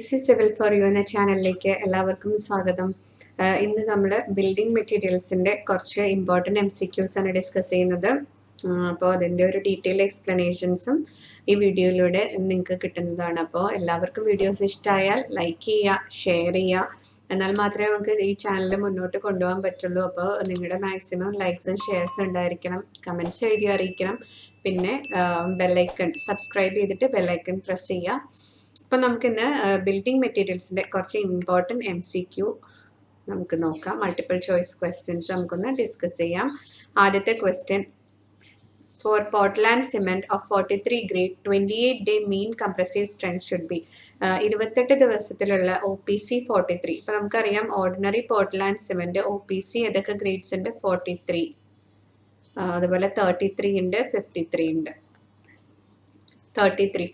Easy civil for you എന്ന ചാനലിലേക്ക് എല്ലാവർക്കും സ്വാഗതം. ഇന്ന് നമ്മൾ ബിൽഡിംഗ് മെറ്റീരിയൽസിൻ്റെ കുറച്ച് ഇമ്പോർട്ടൻറ്റ് MCQs ആണ് ഡിസ്കസ് ചെയ്യുന്നത്. അപ്പോൾ അതിൻ്റെ ഒരു ഡീറ്റെയിൽ എക്സ്പ്ലനേഷൻസും ഈ വീഡിയോയിലൂടെ നിങ്ങൾക്ക് കിട്ടുന്നതാണ്. അപ്പോൾ എല്ലാവർക്കും വീഡിയോസ് ഇഷ്ടമായാൽ ലൈക്ക് ചെയ്യുക, ഷെയർ ചെയ്യുക. എന്നാൽ മാത്രമേ നമുക്ക് ഈ ചാനൽ മുന്നോട്ട് കൊണ്ടുപോകാൻ പറ്റുള്ളൂ. അപ്പോൾ നിങ്ങളുടെ മാക്സിമം ലൈക്സും ഷെയർസും ഉണ്ടായിരിക്കണം, കമൻറ്റ്സ് എഴുതി അറിയിക്കണം. പിന്നെ ബെല്ലൈക്കൺ സബ്സ്ക്രൈബ് ചെയ്തിട്ട് ബെല്ലൈക്കൺ പ്രസ് ചെയ്യുക. അപ്പോൾ നമുക്കിന്ന് ബിൽഡിംഗ് മെറ്റീരിയൽസിൻ്റെ കുറച്ച് ഇമ്പോർട്ടൻറ്റ് MCQ നമുക്ക് നോക്കാം. മൾട്ടിപ്പിൾ ചോയ്സ് ക്വസ്റ്റ്യൻസ് നമുക്കൊന്ന് ഡിസ്കസ് ചെയ്യാം. ആദ്യത്തെ question, for Portland cement of 43 grade 28-day mean compressive strength should be. 28 ദിവസത്തിലുള്ള OPC 43. ഇപ്പോൾ നമുക്കറിയാം ഓർഡിനറി പോർട്ട്ലാൻഡ് സിമെൻറ്റ് OPC ഏതൊക്കെ ഗ്രേഡ്സ് ഉണ്ട്? 43, അതുപോലെ 33 ഉണ്ട്, 53 ഉണ്ട്. 33,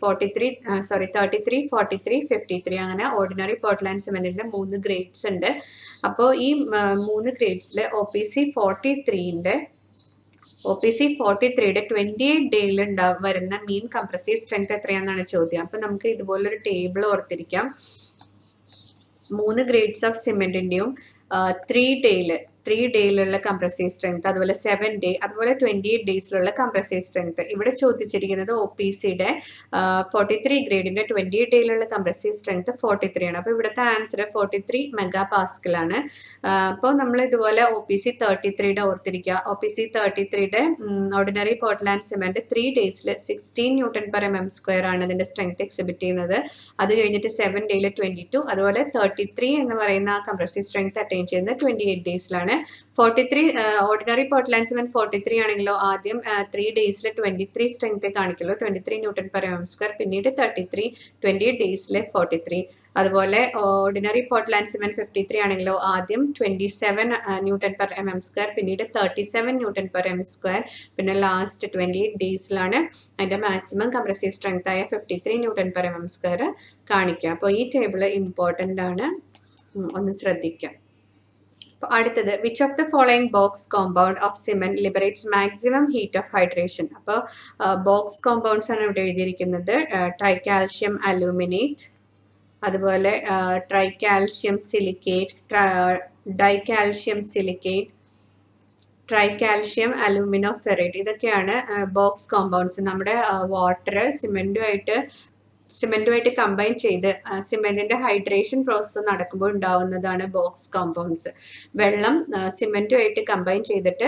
43, അങ്ങനെ ഓർഡിനറി പോർട്ട്ലാൻഡ് സിമെന്റിന്റെ 3 ഗ്രേഡ്സ് ഉണ്ട്. അപ്പോൾ ഈ 3 ഗ്രേഡ്സിൽ OPC 43ന്റെ 28 ഡേയിൽ വരുന്ന മീൻ കംപ്രസീവ് സ്ട്രെങ്ത് എത്രയാണെന്നാണ് ചോദ്യം. അപ്പം നമുക്ക് ഇതുപോലൊരു ടേബിൾ ഓർത്തിരിക്കാം. 3 ഗ്രേഡ്സ് ഓഫ് സിമെന്റിന്റെയും 3 ഡേയിലുള്ള കംപ്രസീവ് സ്ട്രെങ്ത്, അതുപോലെ 7 ഡേ, അതുപോലെ 28 ഡേയ്സിലുള്ള കംപ്രസീവ് സ്ട്രെങ്ത്. ഇവിടെ ചോദിച്ചിരിക്കുന്നത് OPCയുടെ 43 ഗ്രേഡിന്റെ 28 ഡേയിലുള്ള കംപ്രസീവ് സ്ട്രെങ്ത് 43 ആണ്. അപ്പോൾ ഇവിടുത്തെ ആൻസർ 43 MPa ആണ്. അപ്പോൾ നമ്മൾ ഇതുപോലെ OPC 33യുടെ ഓർത്തിരിക്കുക. OPC 33യുടെ ഓർഡിനറി പോർട്ട്ലാൻഡ് സിമെന്റ് 3 ഡേയ്സിൽ 16 Nm² ആണ് ഇതിന്റെ സ്ട്രെങ്ത് എക്സിബിറ്റ് ചെയ്യുന്നത്. അത് കഴിഞ്ഞിട്ട് 7 ഡേയിൽ 22, അതുപോലെ 33 എന്ന് പറയുന്ന ആ കംപ്രസീവ് സ്ട്രെങ്ത് അറ്റൈൻ ചെയ്യുന്നത് 28 ഡേയ്സിലാണ്. 43 ഓർഡിനറി പോർട്ട്ലാൻഡ് സിമെന്റ് 43 ആണെങ്കിലോ ആദ്യം 3 ഡേയ്സിൽ 23 സ്ട്രെങ്ത് കാണിക്കുള്ളൂ, 23 Nm², പിന്നീട് 33, 28 ഡേയ്സിൽ 43. അതുപോലെ ഓർഡിനറി പോർട്ട്ലാൻഡ് സിമെന്റ് 53 ആണെങ്കിലോ ആദ്യം 27 Nm², പിന്നീട് 37 Nm², പിന്നെ ലാസ്റ്റ് 28 ഡേയ്സിലാണ് അതിന്റെ മാക്സിമം കംപ്രസീവ് സ്ട്രെങ്ത് ആയ 53 Nm² കാണിക്കുക. അപ്പോൾ ഈ ടേബിൾ ഇമ്പോർട്ടൻ്റ് ആണ്, ഒന്ന് ശ്രദ്ധിക്കാം. അടുത്തത്, which of the following Bogue's compound of cement liberates maximum heat of hydration. അപ്പോൾ ബോക്സ് കോമ്പൗണ്ട്സ് ആണ് ഇവിടെ എഴുതിയിരിക്കുന്നത്. ട്രൈകാൽഷ്യം അലൂമിനേറ്റ്, അതുപോലെ tricalcium silicate, dicalcium silicate, tricalcium alumino ferrite. ഇതൊക്കെയാണ് ബോക്സ് കോമ്പൗണ്ട്സ്. നമ്മുടെ വാട്ടർ സിമെന്റുമായിട്ട് കമ്പൈൻ ചെയ്ത് സിമെന്റിന്റെ ഹൈഡ്രേഷൻ പ്രോസസ്സ് നടക്കുമ്പോൾ ഉണ്ടാവുന്നതാണ് ബോക്സ് കോമ്പൗണ്ട്സ്. വെള്ളം സിമെന്റുമായിട്ട് കമ്പൈൻ ചെയ്തിട്ട്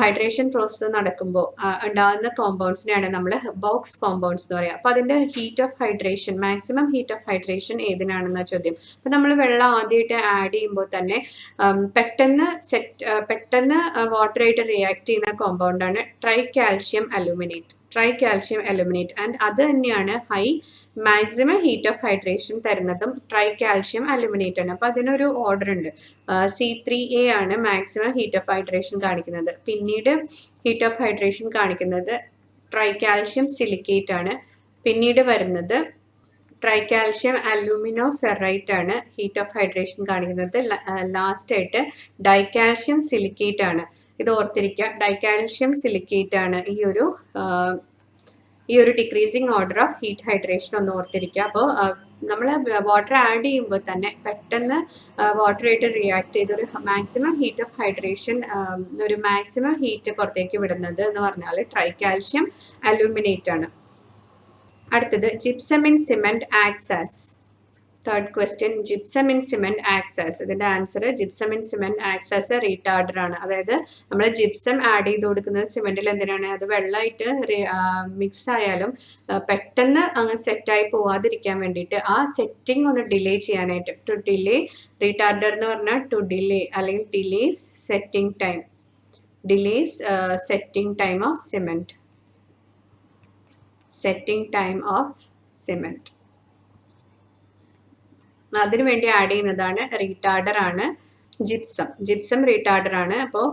ഹൈഡ്രേഷൻ പ്രോസസ്സ് നടക്കുമ്പോൾ ഉണ്ടാകുന്ന കോമ്പൗണ്ട്സിനെയാണ് നമ്മൾ ബോക്സ് കോമ്പൗണ്ട്സ് എന്ന് പറയുക. അപ്പോൾ അതിന്റെ heat of hydration, maximum heat of hydration ഏതിനാണെന്ന ചോദ്യം. അപ്പോൾ നമ്മൾ വെള്ളം ആദ്യമായിട്ട് ആഡ് ചെയ്യുമ്പോൾ തന്നെ പെട്ടെന്ന് വാട്ടറായിട്ട് റിയാക്ട് ചെയ്യുന്ന കോമ്പൗണ്ടാണ് ട്രൈകാൽഷ്യം അലൂമിനേറ്റ്. ആൻഡ് അത് തന്നെയാണ് മാക്സിമം ഹീറ്റ് ഓഫ് ഹൈഡ്രേഷൻ തരുന്നതും ട്രൈകാൽഷ്യം അലൂമിനേറ്റ് ആണ്. അപ്പോൾ അതിനൊരു ഓർഡർ ഉണ്ട്. C3A ആണ് മാക്സിമം ഹീറ്റ് ഓഫ് ഹൈഡ്രേഷൻ കാണിക്കുന്നത്. പിന്നീട് ഹീറ്റ് ഓഫ് ഹൈഡ്രേഷൻ കാണിക്കുന്നത് ട്രൈകാൽഷ്യം സിലിക്കേറ്റ് ആണ്. പിന്നീട് വരുന്നത് ട്രൈകാൽഷ്യം അലൂമിനോ ഫെറൈറ്റ് ആണ് ഹീറ്റ് ഓഫ് ഹൈഡ്രേഷൻ കാണിക്കുന്നത്. ലാസ്റ്റ് ആയിട്ട് ഡൈകാൽഷ്യം സിലിക്കേറ്റ് ആണ്. ഇത് ഓർത്തിരിക്കുക, ഡൈകാൽഷ്യം സിലിക്കേറ്റ് ആണ് ഈ ഒരു decreasing order of heat hydration ഒന്ന് ഓർത്തിരിക്കുക. അപ്പോൾ നമ്മൾ വാട്ടർ ആഡ് ചെയ്യുമ്പോൾ തന്നെ പെട്ടെന്ന് വാട്ടറായിട്ട് റിയാക്ട് ചെയ്തൊരു മാക്സിമം ഹീറ്റ് ഓഫ് ഹൈഡ്രേഷൻ, ഒരു മാക്സിമം ഹീറ്റ് പുറത്തേക്ക് വിടുന്നത് എന്ന് പറഞ്ഞാൽ ട്രൈകാൽഷ്യം അലൂമിനേറ്റ് ആണ്. അടുത്തത്, gypsum in cement acts as. Third question, gypsum in cement acts as. ഇതിന്റെ answer gypsum in cement acts as retarder ആണ്. അതായത് നമ്മൾ ജിപ്സം ആഡ് ചെയ്ത് കൊടുക്കുന്നത് സിമെന്റിൽ എന്തിനാണ്? അത് വെള്ളമായിട്ട് മിക്സ് ആയാലും പെട്ടെന്ന് അങ്ങ് സെറ്റായി പോവാതിരിക്കാൻ വേണ്ടിയിട്ട്, ആ സെറ്റിംഗ് ഒന്ന് ഡിലേ ചെയ്യാനായിട്ട്. ടു ഡിലേ, റീടാർഡർ എന്ന് പറഞ്ഞാൽ ടു ഡിലേ അല്ലെങ്കിൽ delays setting time of cement. അതിനു വേണ്ടി ആഡ് ചെയ്യുന്നതാണ് റീടാർഡർ ആണ് ജിപ്സം റീടാർഡർ ആണ്. അപ്പോൾ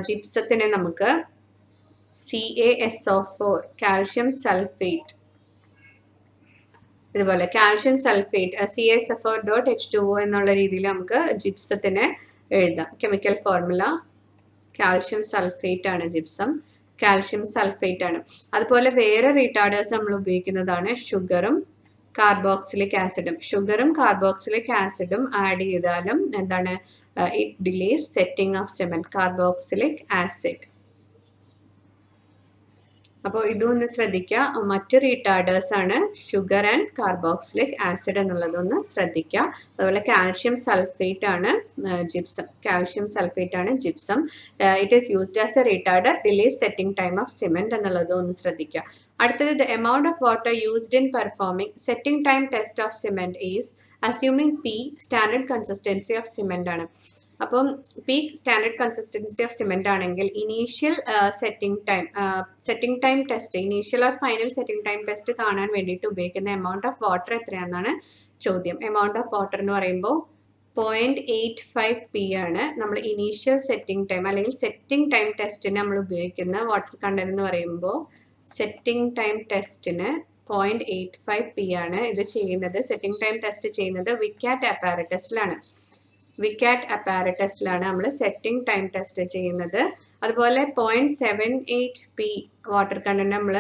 ജിപ്സത്തിനെ നമുക്ക് CaSO4, കാൽഷ്യം സൾഫേറ്റ്, ഇതുപോലെ കാൽഷ്യം സൾഫേറ്റ് CaSO4.H2O എന്നുള്ള രീതിയിൽ നമുക്ക് ജിപ്സത്തിനെ എഴുതാം. കെമിക്കൽ ഫോർമുല കാൽഷ്യം സൾഫേറ്റ് ആണ് കാൽഷ്യം സൾഫേറ്റ് ആണ്. അതുപോലെ വേറെ റീടാർഡേഴ്സ് നമ്മൾ ഉപയോഗിക്കുന്നതാണ് ഷുഗറും കാർബോക്സിലിക് ആസിഡും ഷുഗറും കാർബോക്സിലിക് ആസിഡും ആഡ് ചെയ്താലും എന്താണ് it delays setting of cement. Carboxylic acid. അപ്പോൾ ഇതൊന്ന് ശ്രദ്ധിക്കുക. മറ്റ് റീടാർഡേഴ്സ് ആണ് ഷുഗർ ആൻഡ് കാർബോക്സിലിക് ആസിഡ് എന്നുള്ളതൊന്ന് ശ്രദ്ധിക്കുക. അതുപോലെ കാൽഷ്യം സൾഫേറ്റ് ആണ് ജിപ്സം. കാൽഷ്യം സൾഫേറ്റ് ആണ് gypsum. It is used as a retarder, delays setting time of cement എന്നുള്ളതും ഒന്ന് ശ്രദ്ധിക്കുക. അടുത്തത് the amount of water used in performing setting time test of cement is assuming P standard consistency of cement ആണ്. അപ്പം peak standard consistency of cement ആണെങ്കിൽ initial setting time test, initial or final setting time test കാണാൻ വേണ്ടിയിട്ട് ഉപയോഗിക്കുന്ന amount of water എത്രയാണെന്നാണ് ചോദ്യം. Amount of water എന്ന് പറയുമ്പോൾ 0.85 p ആണ് നമ്മൾ ഇനീഷ്യൽ സെറ്റിംഗ് ടൈം അല്ലെങ്കിൽ സെറ്റിംഗ് ടൈം ടെസ്റ്റിന് നമ്മൾ ഉപയോഗിക്കുന്ന വാട്ടർ കണ്ടന്റ് എന്ന് പറയുമ്പോൾ സെറ്റിംഗ് ടൈം ടെസ്റ്റിന് 0.85 p ആണ് ഇത് ചെയ്യുന്നത്. സെറ്റിംഗ് ടൈം ടെസ്റ്റ് ചെയ്യുന്നത് വിക്കാറ്റ് അപ്പാരറ്റസിലാണ്. വിക്കാറ്റ് അപ്പാരറ്റസിലാണ് നമ്മൾ സെറ്റിംഗ് ടൈം ടെസ്റ്റ് ചെയ്യുന്നത്. അതുപോലെ 0.78 p വാട്ടർ കണ്ടന്റ് നമ്മൾ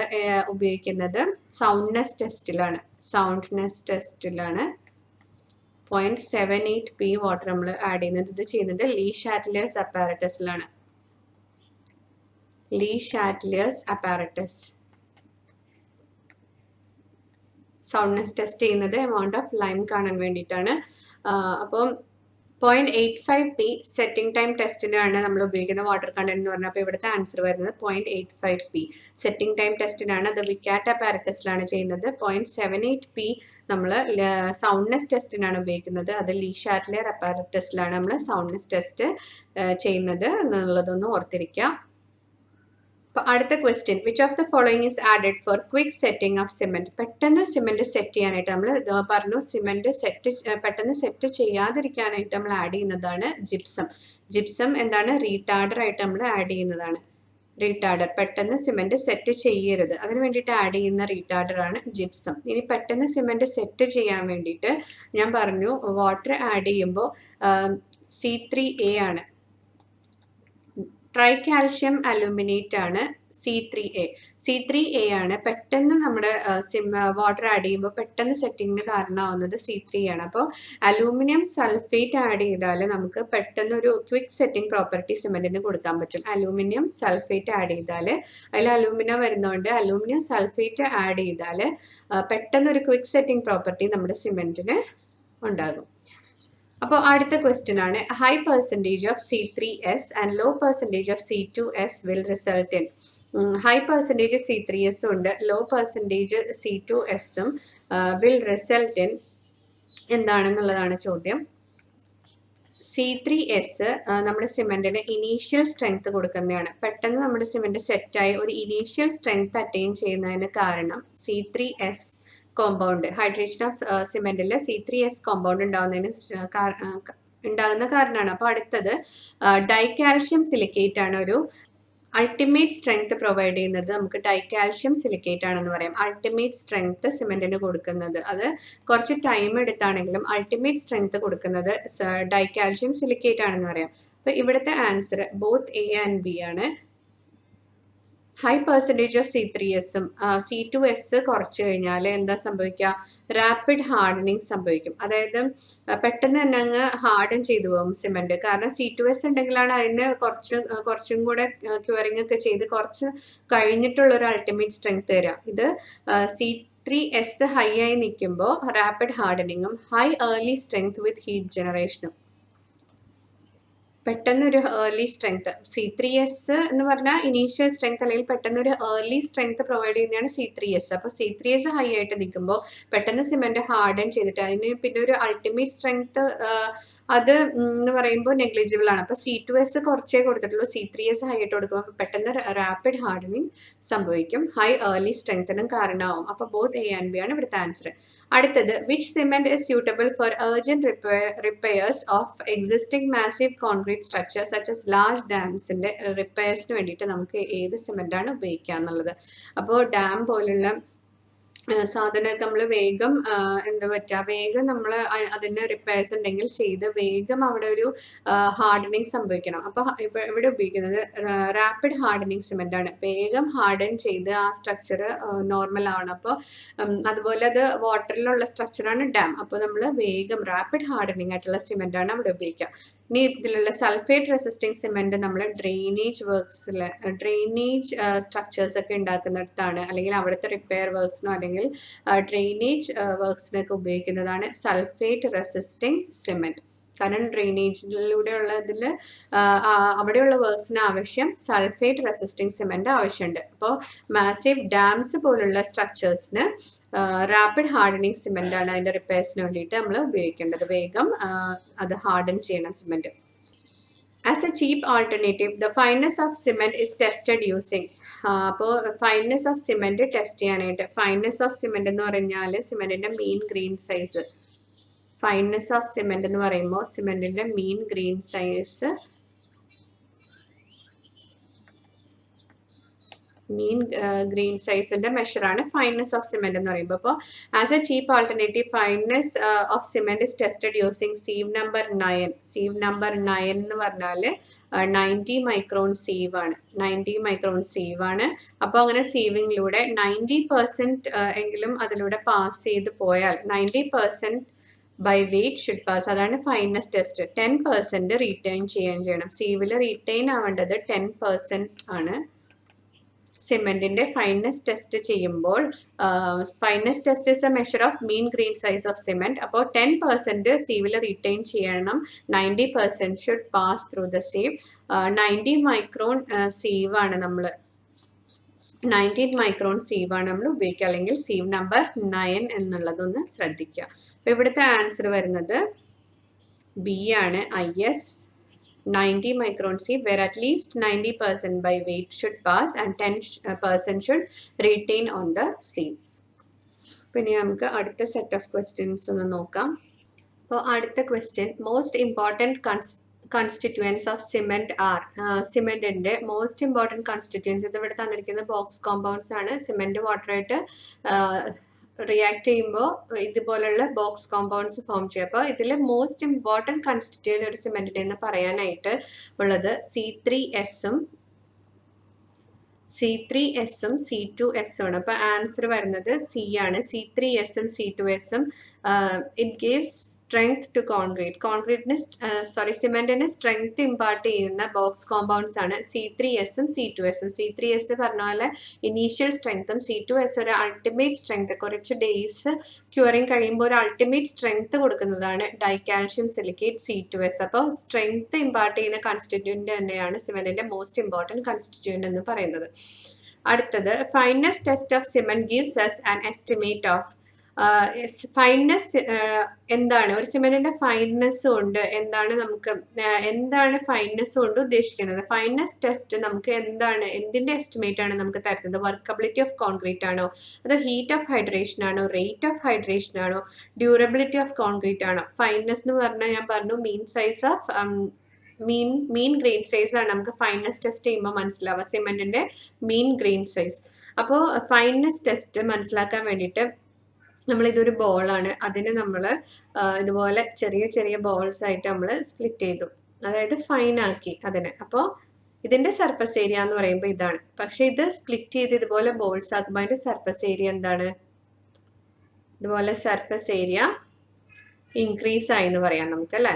ഉപയോഗിക്കുന്നത് സൗണ്ട്നെസ് ടെസ്റ്റിലാണ്. 0.78 p വാട്ടർ നമ്മൾ ആഡ് ചെയ്യുന്നത്. ഇത് ചെയ്യുന്നത് ലീ ഷാറ്റ്ലിയസ് അപ്പാരറ്റസിലാണ്. Le Chatelier's apparatus. Soundness test ചെയ്യുന്നത് എമൗണ്ട് ഓഫ് ലൈം കാണാൻ വേണ്ടിയിട്ടാണ്. അപ്പം 0.85 p സെറ്റിംഗ് ടൈം ടെസ്റ്റിനാണ് നമ്മൾ ഉപയോഗിക്കുന്ന വാട്ടർ കണ്ടന്റ് എന്ന് പറഞ്ഞാൽ. അപ്പോൾ ഇവിടുത്തെ ആൻസർ വരുന്നത് 0.85 p സെറ്റിംഗ് ടൈം ടെസ്റ്റിനാണ്. അത് വിക്കാറ്റ് അപ്പാരറ്റസിലാണ് ചെയ്യുന്നത്. 0.78 p നമ്മൾ സൗണ്ട്നെസ് ടെസ്റ്റിനാണ് ഉപയോഗിക്കുന്നത്. അത് ലീ ഷാറ്റ്ലിയർ അപ്പാരറ്റസിലാണ് നമ്മൾ സൗണ്ട്നെസ് ടെസ്റ്റ് ചെയ്യുന്നത് എന്നുള്ളതൊന്ന് ഓർത്തിരിക്കുക. അപ്പോൾ അടുത്ത question, which of the following is added for quick setting of cement? പെട്ടെന്ന് സിമെന്റ് സെറ്റ് ചെയ്യാനായിട്ട് നമ്മൾ പറഞ്ഞു, സിമെന്റ് പെട്ടെന്ന് സെറ്റ് ചെയ്യാതിരിക്കാനായിട്ട് നമ്മൾ ആഡ് ചെയ്യുന്നതാണ് ജിപ്സം. ജിപ്സം എന്താണ്? റീടാർഡർ ആയിട്ട് നമ്മൾ ആഡ് ചെയ്യുന്നതാണ്. റീടാർഡർ, പെട്ടെന്ന് സിമെന്റ് സെറ്റ് ചെയ്യരുത് അതിന് വേണ്ടിയിട്ട് ആഡ് ചെയ്യുന്ന റീടാർഡർ ആണ് ജിപ്സം. ഇനി പെട്ടെന്ന് സിമെന്റ് സെറ്റ് ചെയ്യാൻ വേണ്ടിയിട്ട് ഞാൻ പറഞ്ഞു വാട്ടർ ആഡ് ചെയ്യുമ്പോൾ C3A ആണ്. ട്രൈ കാൽഷ്യം അലൂമിനേറ്റ് ആണ് C3A ആണ്. പെട്ടെന്ന് നമ്മുടെ വാട്ടർ ആഡ് ചെയ്യുമ്പോൾ പെട്ടെന്ന് സെറ്റിങ്ങിന് കാരണമാവുന്നത് C3 ആണ്. അപ്പോൾ അലൂമിനിയം സൾഫേറ്റ് ആഡ് ചെയ്താൽ നമുക്ക് പെട്ടെന്ന് ഒരു ക്വിക്ക് സെറ്റിംഗ് പ്രോപ്പർട്ടി സിമെന്റിന് കൊടുക്കാൻ പറ്റും. അലൂമിനിയം സൾഫേറ്റ് ആഡ് ചെയ്താൽ അതിൽ അലൂമിനിയം വരുന്നതുകൊണ്ട് അലൂമിനിയം സൾഫേറ്റ് ആഡ് ചെയ്താൽ പെട്ടെന്ന് ഒരു ക്വിക്ക് സെറ്റിംഗ് പ്രോപ്പർട്ടി നമ്മുടെ സിമെന്റിന് ഉണ്ടാകും. അപ്പോൾ അടുത്ത ക്വസ്റ്റ്യൻ ആണ്, high percentage of C3S and low percentage of C2S will result in. High percentage C3S ഉണ്ട്, ലോ പെർസെൻറ്റേജ് C2Sഉം വിൽ റിസൾട്ട് ഇൻ എന്താണെന്നുള്ളതാണ് ചോദ്യം. C3S നമ്മുടെ സിമെന്റിന് ഇനീഷ്യൽ സ്ട്രെങ്ത് കൊടുക്കുന്നതാണ്. പെട്ടെന്ന് നമ്മുടെ സിമെന്റ് സെറ്റായി ഒരു ഇനീഷ്യൽ സ്ട്രെങ്ത് അറ്റൈൻ ചെയ്യുന്നതിന് കാരണം C3S കോമ്പൗണ്ട്, ഹൈഡ്രേഷൻ ഓഫ് സിമെന്റിൽ C3S കോമ്പൗണ്ട് ഉണ്ടാകുന്ന കാരണമാണ്. അപ്പോൾ അടുത്തത് ഡൈകാൽഷ്യം സിലിക്കേറ്റ് ആണ് ഒരു അൾട്ടിമേറ്റ് സ്ട്രെങ്ത് പ്രൊവൈഡ് ചെയ്യുന്നത്. നമുക്ക് ഡൈകാൽഷ്യം സിലിക്കേറ്റ് ആണെന്ന് പറയാം. അൾട്ടിമേറ്റ് സ്ട്രെങ്ത് സിമെന്റിന് കൊടുക്കുന്നത്, അത് കുറച്ച് ടൈം എടുത്താണെങ്കിലും അൾട്ടിമേറ്റ് സ്ട്രെങ്ത് കൊടുക്കുന്നത് ഡൈകാൽഷ്യം സിലിക്കേറ്റ് ആണെന്ന് പറയാം. അപ്പോൾ ഇവിടുത്തെ answer both A and B ആണ്. ഹൈ പെർസെൻറ്റേജ് ഓഫ് C3Sഉം C2S കുറച്ച് കഴിഞ്ഞാൽ എന്താ സംഭവിക്കുക? റാപ്പിഡ് ഹാർഡനിങ് സംഭവിക്കും. അതായത് പെട്ടെന്ന് തന്നെ അങ്ങ് ഹാർഡൻ ചെയ്തു പോകും സിമെന്റ്. കാരണം C2S ഉണ്ടെങ്കിലാണ് അതിന് കുറച്ചും കൂടെ ക്യൂറിംഗ് ഒക്കെ ചെയ്ത് കുറച്ച് കഴിഞ്ഞിട്ടുള്ള ഒരു അൾട്ടിമേറ്റ് സ്ട്രെങ്ത് തരാം. ഇത് C3S ഹൈ ആയി നിൽക്കുമ്പോൾ റാപ്പിഡ് ഹാർഡനിങ്ങും high early strength with heat ജനറേഷനും. പെട്ടെന്നൊരു ഏർലി സ്ട്രെങ്ത് C3S എന്ന് പറഞ്ഞാൽ ഇനീഷ്യൽ സ്ട്രെങ്ത് അല്ലെങ്കിൽ പെട്ടെന്നൊരു ഏർലി സ്ട്രെങ്ത് പ്രൊവൈഡ് ചെയ്യുന്നതാണ് C3S. അപ്പോൾ C3S ഹൈ ആയിട്ട് നിൽക്കുമ്പോൾ പെട്ടെന്ന് സിമെന്റ് ഹാർഡൻ ചെയ്തിട്ട് അതിന് പിന്നെ ഒരു അൾട്ടിമേറ്റ് സ്ട്രെങ്ത് അത് എന്ന് പറയുമ്പോൾ നെഗ്ലിജിബിൾ ആണ്. അപ്പോൾ C2S കുറച്ചേ കൊടുത്തിട്ടുള്ളൂ, C3S ഹൈ ആയിട്ട് കൊടുക്കുമ്പോൾ പെട്ടെന്ന് റാപ്പിഡ് ഹാർഡനിങ് സംഭവിക്കും, ഹൈ ഏർലി സ്ട്രെങ്തനും കാരണമാവും. അപ്പോൾ ബോത്ത് A ആൻഡ് B ആണ് ഇവിടുത്തെ ആൻസർ. അടുത്തത്, which cement is suitable for urgent repairs of existing massive concrete structure such as large ഡാംസിന്റെ റിപ്പയേഴ്സിന് വേണ്ടിയിട്ട് നമുക്ക് ഏത് സിമെന്റ് ആണ് ഉപയോഗിക്കുക എന്നുള്ളത്. അപ്പോൾ ഡാം പോലുള്ള സാധനമൊക്കെ നമ്മൾ വേഗം എന്താ പറ്റുക, വേഗം നമ്മൾ അതിന് റിപ്പയർസ് ഉണ്ടെങ്കിൽ ചെയ്ത് വേഗം അവിടെ ഒരു ഹാർഡനിങ് സംഭവിക്കണം. അപ്പോൾ ഇപ്പോൾ ഇവിടെ ഉപയോഗിക്കുന്നത് റാപ്പിഡ് ഹാർഡനിങ് സിമെൻ്റ് ആണ്. വേഗം ഹാർഡൻ ചെയ്ത് ആ സ്ട്രക്ചർ നോർമൽ ആവണം. അപ്പോൾ അതുപോലെ അത് വാട്ടറിലുള്ള സ്ട്രക്ചറാണ് ഡാം. അപ്പോൾ നമ്മൾ വേഗം റാപ്പിഡ് ഹാർഡനിങ് ആയിട്ടുള്ള സിമെൻ്റ് ആണ് അവിടെ ഉപയോഗിക്കുക. ഇനി ഇതിലുള്ള സൾഫേറ്റ് റെസിസ്റ്റിംഗ് സിമെന്റ് നമ്മൾ ഡ്രെയിനേജ് വർക്ക്സിൽ ഡ്രെയിനേജ് സ്ട്രക്ചേഴ്സ് ഒക്കെ ഉണ്ടാക്കുന്നിടത്താണ്, അല്ലെങ്കിൽ അവിടുത്തെ റിപ്പയർ വർക്ക്സിനോ അല്ലെങ്കിൽ ഡ്രെയിനേജ് വർക്ക്സിനൊക്കെ ഉപയോഗിക്കുന്നതാണ് സൾഫേറ്റ് റെസിസ്റ്റിംഗ് സിമെന്റ്. കാരണം ഡ്രെയിനേജിലൂടെയുള്ള ഇതിൽ അവിടെയുള്ള വർക്ക്സിന് ആവശ്യം സൾഫേറ്റ് റെസിസ്റ്റിംഗ് സിമെന്റ് ആവശ്യമുണ്ട്. അപ്പോൾ മാസീവ് ഡാംസ് പോലുള്ള സ്ട്രക്ചേഴ്സിന് റാപ്പിഡ് ഹാർഡനിങ് സിമെന്റ് ആണ് അതിന്റെ റിപ്പയർസിന് വേണ്ടിയിട്ട് നമ്മൾ ഉപയോഗിക്കേണ്ടത്. വേഗം അത് ഹാർഡൻ ചെയ്യണം cement. As a cheap alternative the ഫൈനസ് of cement is tested using. അപ്പോൾ ഫൈനസ് ഓഫ് സിമെന്റ് ടെസ്റ്റ് ചെയ്യാനായിട്ട്, ഫൈനസ് ഓഫ് സിമെന്റ് എന്ന് പറഞ്ഞാൽ സിമെന്റിന്റെ mean grain size. Fineness of cement എന്ന് പറയുമ്പോൾ സിമെന്റിന്റെ mean grain size, mean grain സൈസിന്റെ മെഷറാണ് ഫൈനസ് ഓഫ് സിമെന്റ് എന്ന് പറയുമ്പോൾ. അപ്പോൾ as a cheap alternative fineness of cement is tested using sieve number 9. Sieve number 9 എന്ന് പറഞ്ഞാൽ 90 മൈക്രോൺ സീവ് ആണ്. 90 മൈക്രോൺ സീവ് ആണ്. അപ്പോൾ അങ്ങനെ സീവിങ്ങിലൂടെ 90% എങ്കിലും അതിലൂടെ പാസ് ചെയ്ത് പോയാൽ 90% ബൈ വെയിറ്റ് ഷുഡ് പാസ്. അതാണ് ഫൈനസ് ടെസ്റ്റ്. 10% റീറ്റെയിൻ ചെയ്യണം. സീവിൽ റീറ്റെയിൻ ആവേണ്ടത് 10% ആണ്. സിമെന്റിന്റെ ഫൈനസ് ടെസ്റ്റ് ചെയ്യുമ്പോൾ ഫൈനസ് test is A measure of mean grain size of cement. അപ്പോൾ 10% സീവിൽ റീറ്റെയിൻ ചെയ്യണം. 90% should pass through the sieve. 90 micron sieve ആണ് നമ്മൾ 19 മൈക്രോൺ സീവ് ആണ് നമ്മൾ ഉപയോഗിക്കുക, അല്ലെങ്കിൽ സീവ് നമ്പർ 9 എന്നുള്ളതൊന്ന് ശ്രദ്ധിക്കുക. അപ്പോൾ ഇവിടുത്തെ ആൻസർ വരുന്നത് ബി ആണ്. IS 90 micron sieve where at least 90% by weight should pass and 10% should retain on the sieve. പിന്നെ നമുക്ക് അടുത്ത സെറ്റ് ഓഫ് ക്വസ്റ്റ്യൻസ് ഒന്ന് നോക്കാം. അപ്പോൾ അടുത്ത question, most important constituents of cement are. സിമെന്റിന്റെ മോസ്റ്റ് ഇമ്പോർട്ടൻറ്റ് കോൺസ്റ്റിറ്റ്യുവൻസ് ഇത് ഇവിടെ തന്നിരിക്കുന്ന ബോക്സ് കോമ്പൗണ്ട്സ് ആണ്. സിമെന്റ് വാട്ടറായിട്ട് റിയാക്ട് ചെയ്യുമ്പോൾ ഇതുപോലുള്ള ബോക്സ് കോമ്പൗണ്ട്സ് ഫോം ചെയ്യും. അപ്പോൾ ഇതിൽ മോസ്റ്റ് ഇമ്പോർട്ടൻറ്റ് കോൺസ്റ്റിറ്റ്യൂവൻ്റ് ഒരു സിമെന്റിൻ്റെ എന്ന് പറയാനായിട്ട് ഉള്ളത് C3S-ഉം C2S ആണ്. അപ്പോൾ ആൻസർ വരുന്നത് സി ആണ്. C3S-ഉം C2S-ഉം ഇറ്റ് ഗീവ്സ് സ്ട്രെങ്ത് ടു കോൺക്രീറ്റിന് സിമെന്റിന് സ്ട്രെങ്ത് ഇമ്പാർട്ട് ചെയ്യുന്ന ബോക്സ് കോമ്പൗണ്ട്സ് ആണ് C3S-ഉം C2S-ഉം. C3S പറഞ്ഞ പോലെ ഇനീഷ്യൽ സ്ട്രെങ്ത്തും C2S ഒരു അൾട്ടിമേറ്റ് സ്ട്രെങ്ത്, കുറച്ച് ഡേയ്സ് ക്യൂറിങ് കഴിയുമ്പോൾ ഒരു അൾട്ടിമേറ്റ് സ്ട്രെങ്ത് കൊടുക്കുന്നതാണ് ഡൈകാൽഷ്യം സിലിക്കേറ്റ് C2S. അപ്പോൾ സ്ട്രെങ്ത് ഇമ്പാർട്ട് ചെയ്യുന്ന കോൺസ്റ്റിറ്റ്യൂവൻ്റ് തന്നെയാണ് സിമെന്റിന്റെ മോസ്റ്റ് ഇമ്പോർട്ടൻറ്റ് കോൺസ്റ്റിറ്റ്യൂവൻ്റ് എന്ന് പറയുന്നത്. അടുത്തത്, ഫൈനസ് test of cement gives us an estimate of. ഫൈനസ് എന്താണ്? ഒരു സിമെന്റിന്റെ ഫൈനസ് കൊണ്ട് എന്താണ് ഫൈനസ് കൊണ്ട് ഉദ്ദേശിക്കുന്നത്? ഫൈനസ് ടെസ്റ്റ് നമുക്ക് എന്തിന്റെ എസ്റ്റിമേറ്റ് ആണ് നമുക്ക് തരുന്നത്? വർക്കബിലിറ്റി ഓഫ് കോൺക്രീറ്റ് ആണോ, അതോ ഹീറ്റ് ഓഫ് ഹൈഡ്രേഷൻ ആണോ, റേറ്റ് ഓഫ് ഹൈഡ്രേഷൻ ആണോ, ഡ്യൂറബിലിറ്റി ഓഫ് കോൺക്രീറ്റ് ആണോ? ഫൈനസ് എന്ന് പറഞ്ഞാൽ ഞാൻ പറഞ്ഞു mean size of mean grain size ആണ് നമുക്ക് ഫൈനസ് ടെസ്റ്റ് ചെയ്യുമ്പോൾ മനസ്സിലാവുക, സിമെന്റിന്റെ മീൻ ഗ്രെയിൻ സൈസ്. അപ്പോൾ ഫൈനസ് ടെസ്റ്റ് മനസ്സിലാക്കാൻ വേണ്ടിയിട്ട് ഇതൊരു ബോളാണ്, അതിന് നമ്മൾ ഇതുപോലെ ചെറിയ ചെറിയ ബോൾസ് ആയിട്ട് നമ്മൾ സ്പ്ലിറ്റ് ചെയ്തു, അതായത് ഫൈൻ ആക്കി അതിനെ. അപ്പോൾ ഇതിന്റെ സർഫസ് ഏരിയ എന്ന് പറയുമ്പോൾ ഇതാണ്. പക്ഷെ ഇത് സ്പ്ലിറ്റ് ചെയ്ത് ഇതുപോലെ ബോൾസ് ആക്കുമ്പോൾ അതിന്റെ സർഫസ് ഏരിയ എന്താണ്? ഇതുപോലെ സർഫസ് ഏരിയ ഇൻക്രീസ് ആയി എന്ന് പറയാം നമുക്ക്, അല്ലെ?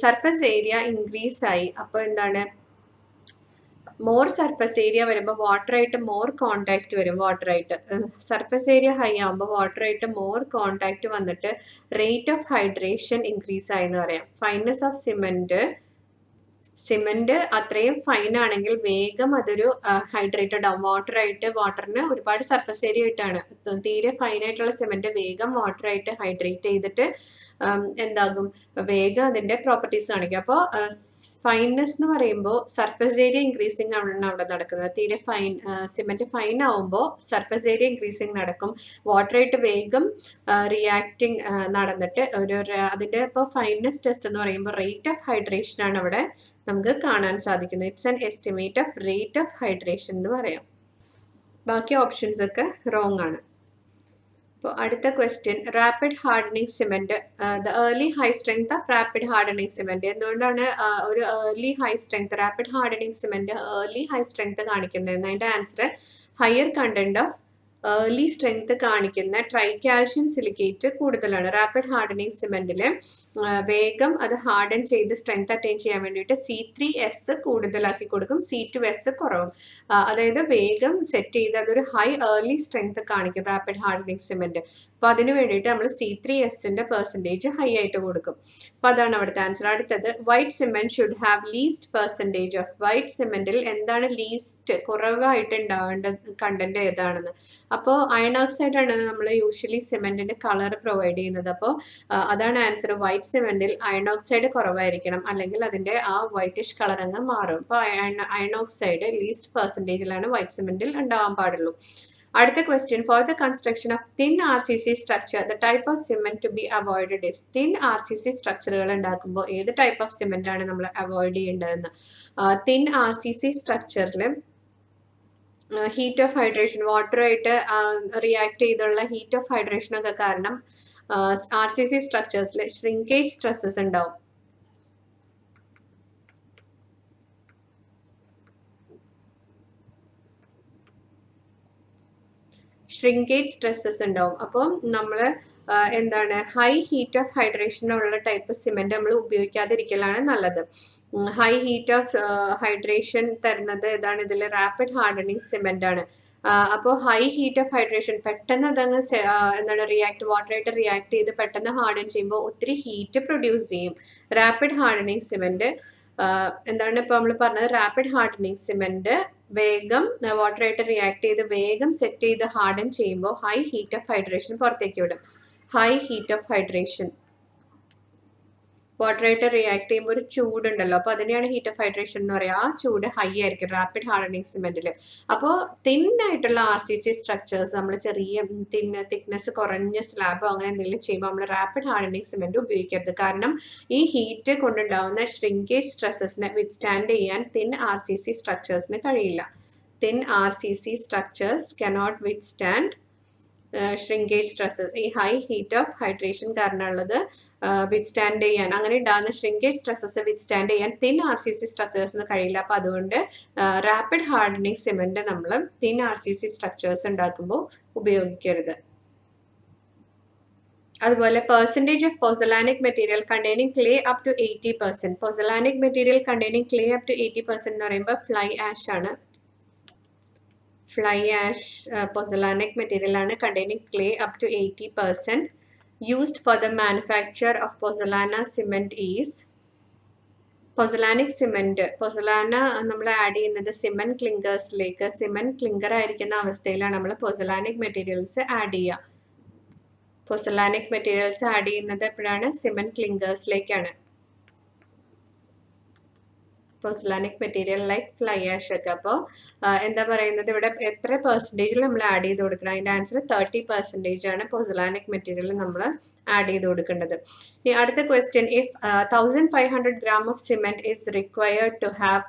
സർഫസ് ഏരിയ ഇൻക്രീസ് ആയി. അപ്പോൾ എന്താണ്? മോർ സർഫസ് ഏരിയ വരുമ്പോൾ വാട്ടറായിട്ട് മോർ കോണ്ടാക്ട് വരും. വാട്ടറായിട്ട് സർഫസ് ഏരിയ ഹൈ ആകുമ്പോൾ വാട്ടറായിട്ട് മോർ കോണ്ടാക്ട് വന്നിട്ട് റേറ്റ് ഓഫ് ഹൈഡ്രേഷൻ ഇൻക്രീസ് ആയി എന്ന് പറയാം. ഫൈനസ് ഓഫ് സിമെന്റ് അത്രയും ഫൈൻ ആണെങ്കിൽ വേഗം അതൊരു ഹൈഡ്രേറ്റഡ് ആവും. വാട്ടറിന് ഒരുപാട് സർഫസ് ഏരിയ ആയിട്ടാണ്. തീരെ ഫൈൻ ആയിട്ടുള്ള സിമെന്റ് വേഗം വാട്ടറായിട്ട് ഹൈഡ്രേറ്റ് ചെയ്തിട്ട് എന്താകും? വേഗം അതിന്റെ പ്രോപ്പർട്ടീസ് കാണിക്കും. അപ്പോൾ ഫൈനസ് എന്ന് പറയുമ്പോൾ സർഫസ് ഏരിയ ഇൻക്രീസിങ് ആണ് അവിടെ നടക്കുന്നത്. തീരെ സിമെന്റ് ഫൈൻ ആവുമ്പോൾ സർഫസ് ഏരിയ ഇൻക്രീസിങ് നടക്കും. വാട്ടറായിട്ട് വേഗം റിയാക്ടിങ് നടന്നിട്ട് അതിന്റെ ഇപ്പോൾ ഫൈനസ് ടെസ്റ്റ് എന്ന് പറയുമ്പോൾ റേറ്റ് ഓഫ് ഹൈഡ്രേഷൻ ആണ് അവിടെ നമുക്ക് കാണാൻ സാധിക്കുന്നത്. It's an estimate of rate of hydration എന്ന് പറയാം. ബാക്കി ഓപ്ഷൻസ് ഒക്കെ റോങ് ആണ്. അപ്പോൾ അടുത്ത question rapid hardening cement the early high strength of rapid hardening cement. എന്തുകൊണ്ടാണ് ഒരു early high strength rapid hardening cement early high strength കാണിക്കുന്നത്? അതിന്റെ answer higher content of early strength കാണിക്കുന്ന ട്രൈകാൽഷ്യം സിലിക്കേറ്റ് കൂടുതലാണ്. റാപ്പിഡ് ഹാർഡനിങ് സിമെന്റിൽ വേഗം അത് ഹാർഡൻ ചെയ്ത് strength attain ചെയ്യാൻ വേണ്ടിയിട്ട് C3S കൂടുതലാക്കി കൊടുക്കും, C2S കുറവും. അതായത് വേഗം സെറ്റ് ചെയ്ത് അതൊരു ഹൈ ഏർലി സ്ട്രെങ്ത് കാണിക്കും റാപ്പിഡ് ഹാർഡനിങ് സിമെന്റ്. അപ്പൊ അതിന് വേണ്ടിയിട്ട് നമ്മൾ C3Sന്റെ പെർസെൻറ്റേജ് ഹൈ ആയിട്ട് കൊടുക്കും. അപ്പൊ അതാണ് അവിടുത്തെ ആൻസർ. അടുത്തത് white cement should have least percentage of. White സിമെന്റിൽ എന്താണ് ലീസ്റ്റ് കുറവായിട്ട് ഉണ്ടാവേണ്ട കണ്ടന്റ് ഏതാണെന്ന്. അപ്പോൾ അയൺ ഓക്സൈഡ് ആണ് നമ്മൾ യൂഷ്വലി സിമെന്റിന്റെ കളർ പ്രൊവൈഡ് ചെയ്യുന്നത്. അപ്പോൾ അതാണ് ആൻസർ. വൈറ്റ് സിമെന്റിൽ അയൺ ഓക്സൈഡ് കുറവായിരിക്കണം, അല്ലെങ്കിൽ അതിന്റെ ആ വൈറ്റിഷ് കളർ അങ്ങ് മാറും. അപ്പോൾ അയൺ ഓക്സൈഡ് ലീസ്റ്റ് പെർസെൻറ്റേജിലാണ് വൈറ്റ് സിമെന്റിൽ ഉണ്ടാവാൻ പാടുള്ളൂ. അടുത്ത question for the construction of thin RCC structure the type of cement to be avoided is. Thin RCC സ്ട്രക്ചറുകൾ ഉണ്ടാക്കുമ്പോൾ ഏത് ടൈപ്പ് ഓഫ് സിമെന്റ് ആണ് നമ്മൾ അവോയ്ഡ് ചെയ്യേണ്ടതെന്ന്. തിൻ RCC സ്ട്രക്ചറിൽ ഹീറ്റ് ഓഫ് ഹൈഡ്രേഷൻ, വാട്ടറുമായിട്ട് റിയാക്ട് ചെയ്തുള്ള ഹീറ്റ് ഓഫ് ഹൈഡ്രേഷൻ ഒക്കെ കാരണം RCC സ്ട്രക്ചേഴ്സിൽ ഷ്രിങ്കേജ് സ്ട്രെസ്സസ് ഉണ്ടാവും. ഷ്രിങ്കേജ് സ്ട്രെസ്സസ് ഉണ്ടാവും. അപ്പം നമ്മൾ എന്താണ് ഹൈ ഹീറ്റ് ഓഫ് ഹൈഡ്രേഷനുള്ള ടൈപ്പ് സിമെന്റ് നമ്മൾ ഉപയോഗിക്കാതിരിക്കലാണ് നല്ലത്. ഹൈ ഹീറ്റ് ഓഫ് ഹൈഡ്രേഷൻ തരുന്നത് ഏതാണ്? ഇതിൽ റാപ്പിഡ് ഹാർഡനിങ് സിമെന്റ് ആണ്. അപ്പോൾ ഹൈ ഹീറ്റ് ഓഫ് ഹൈഡ്രേഷൻ പെട്ടെന്ന് അതങ്ങ് എന്താണ് വാട്ടറായിട്ട് റിയാക്ട് ചെയ്ത് പെട്ടെന്ന് ഹാർഡൻ ചെയ്യുമ്പോൾ ഒത്തിരി ഹീറ്റ് പ്രൊഡ്യൂസ് ചെയ്യും. റാപ്പിഡ് ഹാർഡനിങ് സിമെന്റ് എന്താണ് ഇപ്പോൾ നമ്മൾ പറഞ്ഞത്? റാപ്പിഡ് ഹാർഡനിങ് സിമെന്റ് വേഗം വാട്ടറായിട്ട് റിയാക്ട് ചെയ്ത് വേഗം സെറ്റ് ചെയ്ത് ഹാർഡൻ ചെയ്യുമ്പോൾ ഹൈ ഹീറ്റ് ഓഫ് ഹൈഡ്രേഷൻ പുറത്തേക്ക് വിടും. ഹൈ ഹീറ്റ് ഓഫ് ഹൈഡ്രേഷൻ വാട്ടറായിട്ട് റിയാക്ട് ചെയ്യുമ്പോൾ ഒരു ചൂടുണ്ടല്ലോ, അപ്പോൾ അതിനെയാണ് ഹീറ്റ് ഓഫ് ഹൈഡ്രേഷൻ എന്ന് പറയുക. ആ ചൂട് ഹൈ ആയിരിക്കും റാപ്പിഡ് ഹാർഡനിങ് സിമെന്റിൽ. അപ്പോൾ തിന്നായിട്ടുള്ള RCC സ്ട്രക്ചേഴ്സ് നമ്മൾ ചെറിയ തിക്നെസ് കുറഞ്ഞ സ്ലാബോ അങ്ങനെ എന്തെങ്കിലും ചെയ്യുമ്പോൾ നമ്മൾ റാപ്പിഡ് ഹാർഡനിങ് സിമെന്റ് ഉപയോഗിക്കരുത്. കാരണം ഈ ഹീറ്റ് കൊണ്ടുണ്ടാവുന്ന ഷ്രിങ്കേജ് സ്ട്രെസ്സസിനെ വിത്ത്സ്റ്റാൻഡ് ചെയ്യാൻ തിൻ RCC സ്ട്രക്ചേഴ്സിന് കഴിയില്ല. Thin RCC structures cannot withstand shrinkage stresses. ഈ ഹൈ ഹീറ്റ് ഓഫ് ഹൈഡ്രേഷൻ കാരണമുള്ളത് വിത്ത്സ്റ്റാൻഡ് ചെയ്യാൻ, അങ്ങനെ ഉണ്ടാകുന്ന ഷ്രിങ്കേജ് സ്ട്രെസ്സസ് വിത്ത്സ്റ്റാൻഡ് ചെയ്യാൻ തിൻ RCC സ്ട്രക്ചേഴ്സിന് കഴിയില്ല. അപ്പോൾ അതുകൊണ്ട് റാപ്പിഡ് ഹാർഡനിങ് സിമെന്റ് നമ്മൾ തിൻ RCC സ്ട്രക്ചേഴ്സ് ഉണ്ടാക്കുമ്പോൾ ഉപയോഗിക്കരുത്. അതുപോലെ percentage of pozzolanic material containing clay up to 80%. Pozzolanic material containing clay up to 80% എന്ന് പറയുമ്പോൾ ഫ്ലൈ ആഷ് ആണ്. ഫ്ലൈ ആഷ് പൊസലാനിക് മെറ്റീരിയൽ ആണ് containing clay up to 80%. Used for the manufacture of pozzolana cement is. Pozzolanic cement, pozzolana നമ്മൾ add ചെയ്യുന്നത് cement ക്ലിങ്കേഴ്സിലേക്ക്. Cement clinker ആയിരിക്കുന്ന അവസ്ഥയിലാണ് നമ്മൾ പൊസലാനിക് materials add ചെയ്യുക. പൊസലാനിക് മെറ്റീരിയൽസ് ആഡ് ചെയ്യുന്നത് എപ്പോഴാണ്? സിമെന്റ് ക്ലിങ്കേഴ്സിലേക്കാണ്. Pozzolanic material like fly ash ഒക്കെ. അപ്പോൾ എന്താ പറയുന്നത്, ഇവിടെ എത്ര പെർസെൻറ്റേജിൽ നമ്മൾ ആഡ് ചെയ്ത് കൊടുക്കണം? അതിൻ്റെ ആൻസർ 30% ആണ് പൊസലാനിക് മെറ്റീരിയൽ നമ്മൾ ആഡ് ചെയ്ത് കൊടുക്കേണ്ടത്. ഇനി അടുത്ത question, if 1500 gram of cement is required to have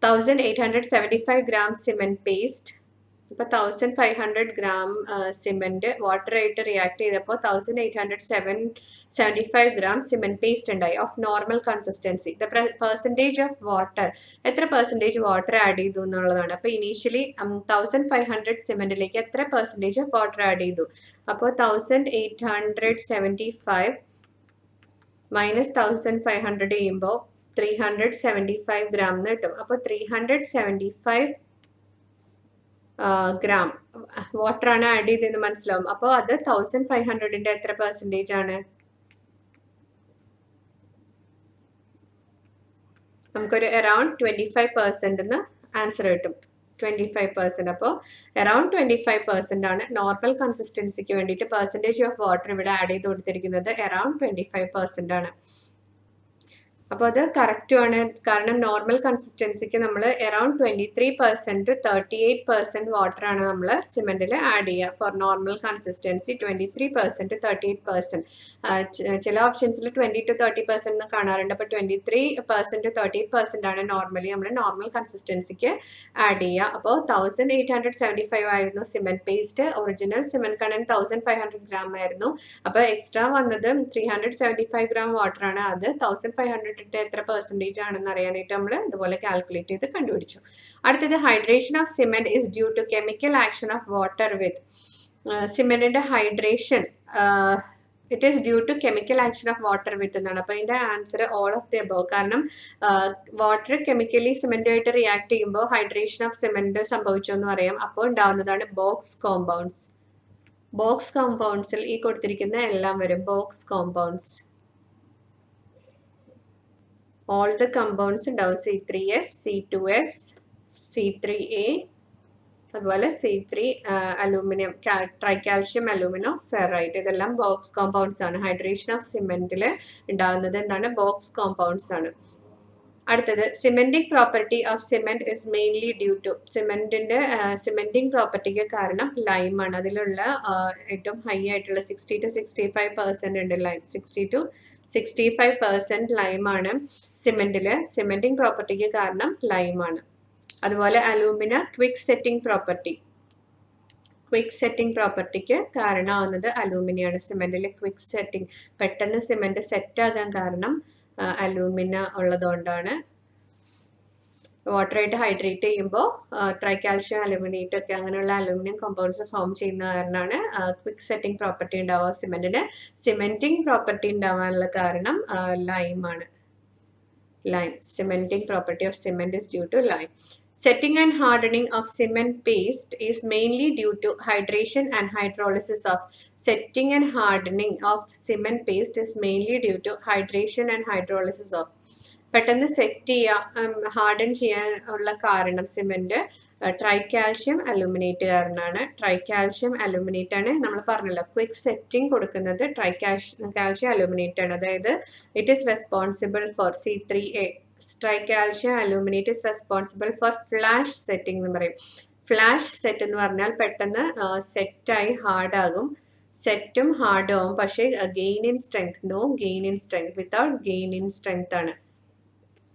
1875 gram cement paste. ഇപ്പോൾ 1500 gram സിമെന്റ് വാട്ടറായിട്ട് റിയാക്ട് ചെയ്തപ്പോൾ 1875 gram സിമെന്റ് പേസ്റ്റ് ഉണ്ടായി of normal consistency. The percentage of water, എത്ര പെർസെൻറ്റേജ് വാട്ടർ ആഡ് ചെയ്തു എന്നുള്ളതാണ്. അപ്പോൾ ഇനീഷ്യലി 1500 സിമെന്റിലേക്ക് എത്ര പെർസെൻറ്റേജ് ഓഫ് വാട്ടർ ആഡ് ചെയ്തു? അപ്പോൾ 1875 മൈനസ് 1500 ചെയ്യുമ്പോൾ 375 gram എന്ന് കിട്ടും. അപ്പോൾ 375 gram വാട്ടർ ആണ് ആഡ് ചെയ്തതെന്ന് മനസ്സിലാവും. അപ്പോൾ അത് 1500ന്റെ എത്ര പെർസെൻറ്റേജ് ആണ്? നമുക്കൊരു അറൌണ്ട് 25% എന്ന് ആൻസർ കിട്ടും. 25%. അപ്പോൾ അറൌണ്ട് 25% ആണ് നോർമൽ കൺസിസ്റ്റൻസിക്ക് വേണ്ടിയിട്ട് പെർസെൻറ്റേജ് ഓഫ് വാട്ടർ ഇവിടെ ആഡ് ചെയ്ത് കൊടുത്തിരിക്കുന്നത്. അറൌണ്ട് 25% ആണ്. അപ്പോൾ അത് കറക്റ്റുമാണ്. കാരണം നോർമൽ കൺസിസ്റ്റൻസിക്ക് നമ്മൾ അറൌണ്ട് 23% to 38% വാട്ടറാണ് നമ്മൾ സിമെന്റിൽ ആഡ് ചെയ്യുക. For normal consistency 23% to 38%. ചില ഓപ്ഷൻസിൽ 20 to 30% എന്ന് കാണാറുണ്ട്. അപ്പോൾ 23% to 38% ആണ് നോർമലി നമ്മൾ നോർമൽ കൺസിസ്റ്റൻസിക്ക് ആഡ് ചെയ്യുക. അപ്പോൾ 1875 ആയിരുന്നു cement paste. Original cement content 1500 gram ആയിരുന്നു. അപ്പോൾ എക്സ്ട്രാ വന്നത് 375 gram വാട്ടറാണ്. അത് 1500 എത്ര പെർസെൻറ്റേജ് ആണെന്ന് അറിയാനായിട്ട് നമ്മൾ ഇതുപോലെ കാൽക്കുലേറ്റ് ചെയ്ത് കണ്ടുപിടിച്ചു. അടുത്തത് hydration of cement is due to chemical action of water with. സിമെന്റിന്റെ hydration it is due to chemical action of water with എന്നാണ്. അപ്പോൾ ഇതിന്റെ answer all of the above. കാരണം വാട്ടർ കെമിക്കലി സിമെന്റുമായിട്ട് റിയാക്ട് ചെയ്യുമ്പോൾ ഹൈഡ്രേഷൻ ഓഫ് സിമെന്റ് സംഭവിച്ചു എന്ന് പറയാം. അപ്പോൾ ഉണ്ടാവുന്നതാണ് ബോക്സ് കോമ്പൗണ്ട്സ്. ബോക്സ് കോമ്പൗണ്ട്സിൽ ഈ കൊടുത്തിരിക്കുന്ന എല്ലാം വരും. Bogue's compounds all the compounds ഉണ്ടാവും. C3S, C2S, C3A, അതുപോലെ C3 aluminium, tricalcium alumino ferrite. ഇതെല്ലാം ബോക്സ് കോമ്പൗണ്ട്സ് ആണ്. ഹൈഡ്രേഷൻ ഓഫ് സിമെന്റിൽ ഉണ്ടാകുന്നത് എന്താണ്? ബോക്സ് കോമ്പൗണ്ട്സ് ആണ്. അടുത്തത് cementic property of cement is mainly due to. Cementing പ്രോപ്പർട്ടിക്ക് കാരണം ലൈമാണ്. അതിലുള്ള ഏറ്റവും ഹൈ ആയിട്ടുള്ള 60 to 65% ഉണ്ട് ലൈം. 60 to 65% ലൈമാണ് സിമെന്റില്. സിമെന്റിങ് പ്രോപ്പർട്ടിക്ക് കാരണം ലൈമാണ്. അതുപോലെ alumina quick setting property. Quick setting പ്രോപ്പർട്ടിക്ക് കാരണമാവുന്നത് അലൂമിനിയാണ്. സിമെന്റിൽ ക്വിക്ക് സെറ്റിംഗ്, പെട്ടെന്ന് സിമെന്റ് സെറ്റ് ആകാൻ കാരണം അലൂമിന ഉള്ളതുകൊണ്ടാണ്. വാട്ടറായിട്ട് ഹൈഡ്രേറ്റ് ചെയ്യുമ്പോൾ ട്രൈക്കാൽഷ്യം അലൂമിനേറ്റ് ഒക്കെ അങ്ങനെയുള്ള അലൂമിനിയം കോമ്പൗണ്ട്സ് ഫോം ചെയ്യുന്ന കാരണമാണ് ക്വിക്ക് സെറ്റിംഗ് പ്രോപ്പർട്ടി ഉണ്ടാവുക സിമെന്റിന്. സിമെന്റിങ് പ്രോപ്പർട്ടി ഉണ്ടാവാനുള്ള കാരണം ലൈമാണ്. Lime. Cementing property of cement is due to lime. Setting and hardening of cement paste is mainly due to hydration and hydrolysis of. Setting and hardening of cement paste is mainly due to hydration and hydrolysis of. പെട്ടെന്ന് set ചെയ്യാൻ, harden ചെയ്യാൻ ഉള്ള കാരണം cement ട്രൈക്കാൽഷ്യം aluminate കാരണമാണ്. ട്രൈക്കാൽഷ്യം aluminate ആണ് നമ്മൾ പറഞ്ഞല്ലോ. Quick setting കൊടുക്കുന്നത് ട്രൈക്കാൽഷ്യം അലൂമിനേറ്റ് ആണ്. അതായത് it is responsible for C3A. Tricalcium aluminate is responsible for flash setting എന്ന് പറയും. ഫ്ലാഷ് സെറ്റ് എന്ന് പറഞ്ഞാൽ പെട്ടെന്ന് സെറ്റായി ഹാർഡാകും. സെറ്റും ഹാർഡും ആവും, പക്ഷേ gain in strength, no gain in strength, without gain in strength ആണ്.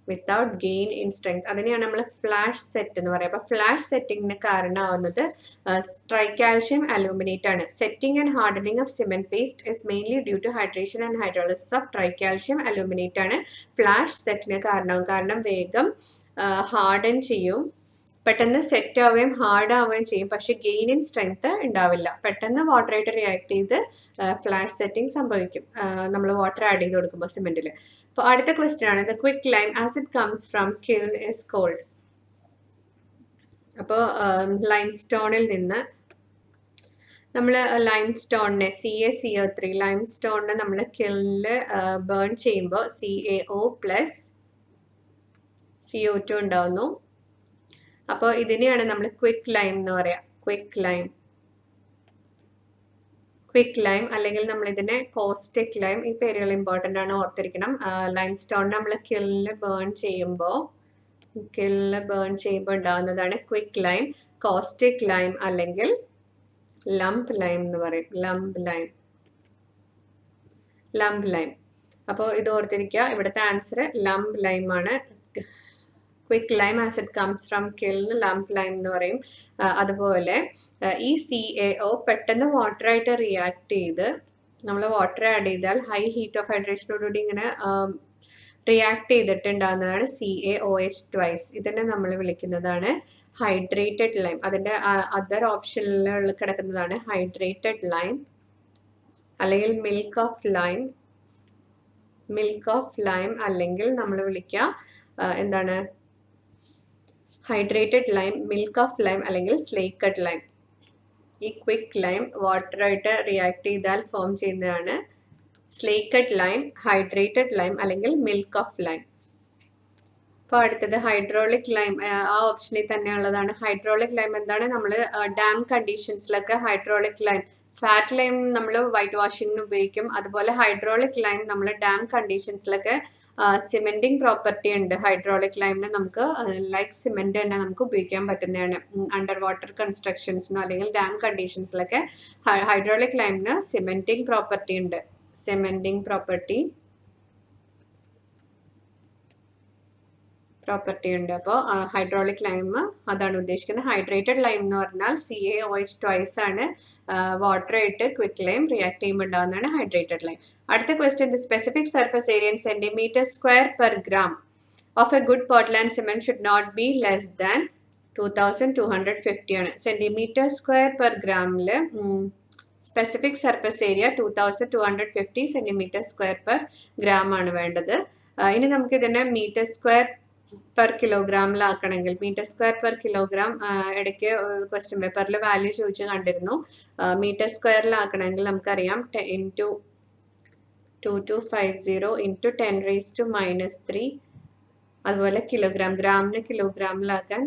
വിത്തൗട്ട് ഗെയിൻ ഇൻ സ്ട്രെങ്ത്, അതിനെയാണ് നമ്മൾ ഫ്ലാഷ് സെറ്റ് എന്ന് പറയുക. അപ്പോൾ ഫ്ലാഷ് സെറ്റിങ്ങിന് കാരണമാവുന്നത് ട്രൈക്കാൽഷ്യം അലൂമിനേറ്റ് ആണ്. Setting and hardening of cement paste is mainly due to hydration and hydrolysis of tricalcium aluminate ആണ് ഫ്ലാഷ് സെറ്റിന് കാരണമാവും. കാരണം വേഗം ഹാർഡൻ ചെയ്യും, പെട്ടെന്ന് സെറ്റ് ആവുകയും ഹാർഡ് ആവുകയും ചെയ്യും, പക്ഷെ ഗെയിൻ ഇൻ സ്ട്രെങ്ത് ഉണ്ടാവില്ല. പെട്ടെന്ന് വാട്ടറായിട്ട് റിയാക്ട് ചെയ്ത് ഫ്ലാഷ് സെറ്റിംഗ് സംഭവിക്കും നമ്മൾ വാട്ടർ ആഡ് ചെയ്ത് കൊടുക്കുമ്പോൾ സിമെന്റിൽ. അപ്പോൾ അടുത്ത ക്വസ്റ്റ്യൻ ആണ്, the quick lime as it comes from kiln is called. അപ്പോൾ ലൈം സ്റ്റോണിൽ നിന്ന് നമ്മൾ ലൈം സ്റ്റോണിനെ CaCO3 ലൈം സ്റ്റോണിനെ നമ്മൾ കിൽണിൽ ബേൺ ചെയ്യുമ്പോൾ CaO പ്ലസ് CO2 ഉണ്ടാവുന്നു. അപ്പോൾ ഇതിനെയാണ് നമ്മൾ ക്വിക്ക് ലൈം എന്ന് പറയാം. ക്വിക്ക് ലൈം അല്ലെങ്കിൽ നമ്മൾ ഇതിനെ കോസ്റ്റിക് ലൈം. ഈ പേരുകൾ ഇമ്പോർട്ടൻ്റ് ആണ്, ഓർത്തിരിക്കണം. ലൈം സ്റ്റോൺ നമ്മൾ കിൽണിൽ ബേൺ ചെയ്യുമ്പോൾ ഉണ്ടാകുന്നതാണ് ക്വിക്ക് ലൈം. കോസ്റ്റിക് ലൈം അല്ലെങ്കിൽ ലംപ് ലൈം എന്ന് പറയും. Lump lime. അപ്പോൾ ഇത് ഓർത്തിരിക്കുക. ഇവിടുത്തെ ആൻസർ ലംപ് ലൈം ആണ്. Quick lime as it comes from kiln lump lime എന്ന് പറയും. അതുപോലെ ഈ CaO പെട്ടെന്ന് വാട്ടറായിട്ട് റിയാക്ട് ചെയ്ത്, നമ്മൾ വാട്ടർ ആഡ് ചെയ്താൽ ഹൈ ഹീറ്റ് ഓഫ് ഹൈഡ്രേഷനോടുകൂടി ഇങ്ങനെ റിയാക്ട് ചെയ്തിട്ടുണ്ടാകുന്നതാണ് CaOH ട്വൈസ്. ഇതിനെ നമ്മൾ വിളിക്കുന്നതാണ് ഹൈഡ്രേറ്റഡ് ലൈം. അതിൻ്റെ അതർ ഓപ്ഷനിൽ കിടക്കുന്നതാണ് ഹൈഡ്രേറ്റഡ് ലൈം അല്ലെങ്കിൽ മിൽക്ക് ഓഫ് ലൈം അല്ലെങ്കിൽ നമ്മൾ വിളിക്കുക എന്താണ്, hydrated lime, milk of lime അല്ലെങ്കിൽ സ്ലേക്കഡ് ലൈം. ഈ ക്വിക്ക് ലൈം വാട്ടറായിട്ട് റിയാക്ട് ചെയ്താൽ ഫോം ചെയ്യുന്നതാണ് സ്ലേക്കഡ് ലൈം, ഹൈഡ്രേറ്റഡ് ലൈം അല്ലെങ്കിൽ മിൽക്ക് ഓഫ് ലൈം. അപ്പോൾ അടുത്തത് ഹൈഡ്രോളിക് ലൈം, ആ ഓപ്ഷനിൽ തന്നെ ഉള്ളതാണ്. ഹൈഡ്രോളിക് ലൈം എന്താണ്? നമ്മൾ ഡാം കണ്ടീഷൻസിലൊക്കെ ഹൈഡ്രോളിക് ലൈം, ഫാറ്റ് ലൈം നമ്മൾ വൈറ്റ് വാഷിങ്ങിന് ഉപയോഗിക്കും. അതുപോലെ ഹൈഡ്രോളിക് ലൈം നമ്മൾ ഡാം കണ്ടീഷൻസിലൊക്കെ സിമെന്റിങ് പ്രോപ്പർട്ടി ഉണ്ട് ഹൈഡ്രോളിക് ലൈമിന്. നമുക്ക് ലൈക്ക് സിമെന്റ് തന്നെ നമുക്ക് ഉപയോഗിക്കാൻ പറ്റുന്നതാണ് അണ്ടർ വാട്ടർ കൺസ്ട്രക്ഷൻസിനോ അല്ലെങ്കിൽ ഡാം കണ്ടീഷൻസിലൊക്കെ. ഹൈഡ്രോളിക് ലൈമിന് സിമെന്റിങ് പ്രോപ്പർട്ടി ഉണ്ട്. സിമെന്റിങ് പ്രോപ്പർട്ടി ഉണ്ട്. അപ്പോൾ ഹൈഡ്രോളിക് ലൈം അതാണ് ഉദ്ദേശിക്കുന്നത്. ഹൈഡ്രേറ്റഡ് ലൈം എന്ന് പറഞ്ഞാൽ CaOH ട്വൈസ് ആണ് വാട്ടർ ആയിട്ട് ക്വിക്ക് ലൈം റിയാക്ട് ചെയ്യുമ്പോൾ ഉണ്ടാകുന്നതാണ് ഹൈഡ്രേറ്റഡ് ലൈം. അടുത്ത question, the specific surface area in centimetre square per gram of a good Portland cement should not be less than 2250 ആണ്. സെന്റിമീറ്റർ സ്ക്വയർ പെർ ഗ്രാമിൽ specific surface area 2250 centimetre square per gram ആണ് വേണ്ടത്. ഇനി നമുക്ക് ഇതിനെ metre square per കിലോഗ്രാമിലാക്കണമെങ്കിൽ metre square per kilogram ഇടയ്ക്ക് question പേപ്പറിൽ വാല്യൂ ചോദിച്ച് കണ്ടിരുന്നു. മീറ്റർ സ്ക്വയറിലാക്കണമെങ്കിൽ നമുക്കറിയാം 2250 ഇൻറ്റു 10⁻³ അതുപോലെ ഗ്രാമിന് കിലോഗ്രാമിലാക്കാൻ